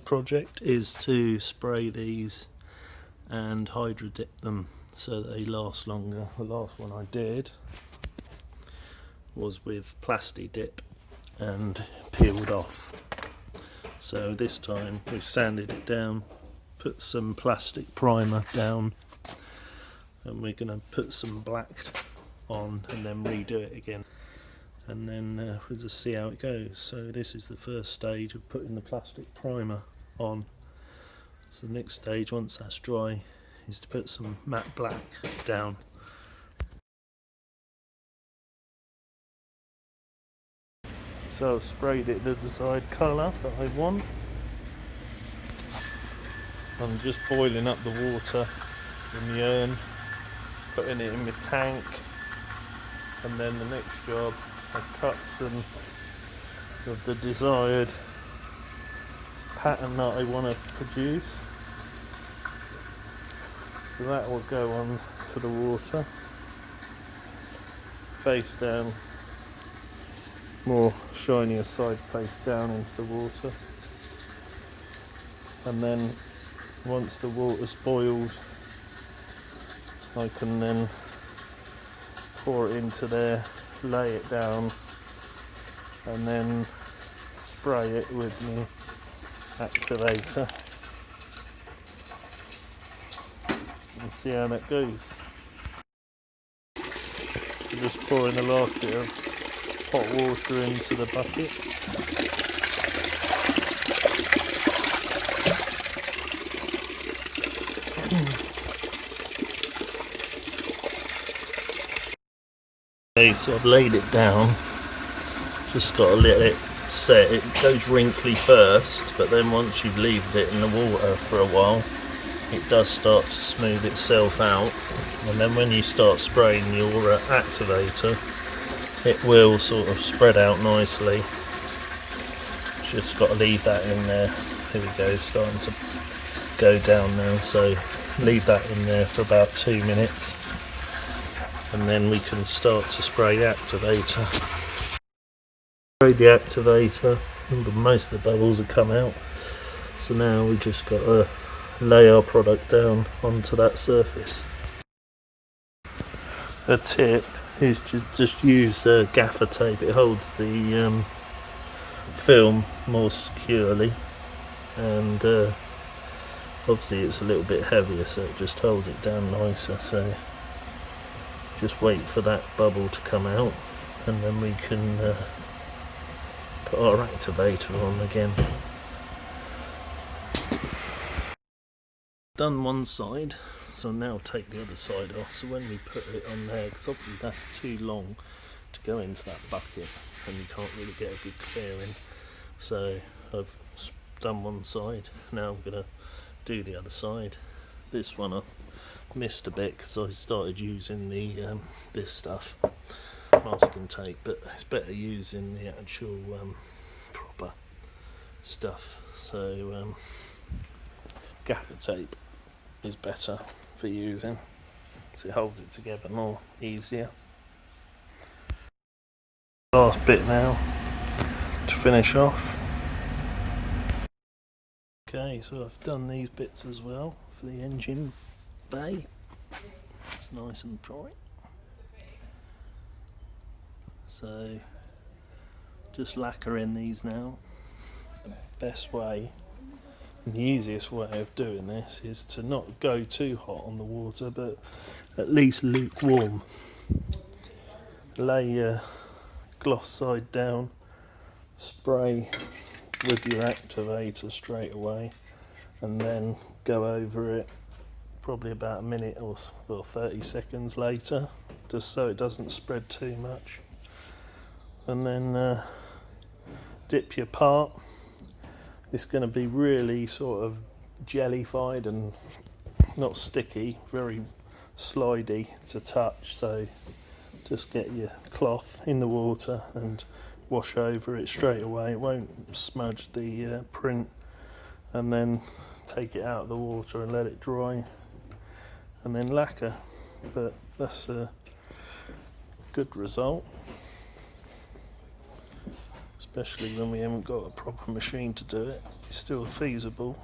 project is to spray these and hydrodip them so that they last longer. The last one I did was with plastic dip and peeled off. So this time we've sanded it down, put some plastic primer down, and we're going to put some black on and then redo it again. And then we'll just see how it goes. So this is the first stage of putting the plastic primer on. So the next stage, once that's dry, is to put some matte black down. So I've sprayed it the desired colour that I want. I'm just boiling up the water in the urn, putting it in the tank, and then the next job I cut some of the desired pattern that I want to produce. So that will go on to the water, face down, more shinier side face down into the water. And then once the water's boiled, I can then pour it into there, lay it down, and then spray it with my activator and see how that goes. I'm just pouring the last bit of hot water into the bucket. Okay, so I've laid it down, just got to let it set. It goes wrinkly first, but then once you've left it in the water for a while, it does start to smooth itself out. And then when you start spraying your activator, it will sort of spread out nicely. Just got to leave that in there. Here we go, it's starting to go down now, so leave that in there for about 2 minutes, and then we can start to spray the activator. Spray the activator, and most of the bubbles have come out, so now we just got to lay our product down onto that surface. A tip is to just use gaffer tape. It holds the film more securely, and obviously it's a little bit heavier, so it just holds it down nicer. So just wait for that bubble to come out, and then we can put our activator on again. Done one side, so now take the other side off. So when we put it on there, because obviously that's too long to go into that bucket and you can't really get a good clearing, so I've done one side. Now I'm going to do the other side. This one I missed a bit because I started using the this stuff, masking tape, but it's better using the actual proper stuff. So gaffer tape is better for using, so it holds it together more easier. Last bit now to finish off. Okay, so I've done these bits as well for the engine bay. It's nice and bright. So just lacquer in these now. The best way, the easiest way of doing this is to not go too hot on the water, but at least lukewarm. Lay your gloss side down, spray with your activator straight away, and then go over it probably about a minute or 30 seconds later, just so it doesn't spread too much. And then dip your part. It's going to be really sort of jellified and not sticky, very slidey to touch, so just get your cloth in the water and wash over it straight away. It won't smudge the print, and then take it out of the water and let it dry, and then lacquer. But that's a good result. It's especially when we haven't got a proper machine to do it. It's still feasible.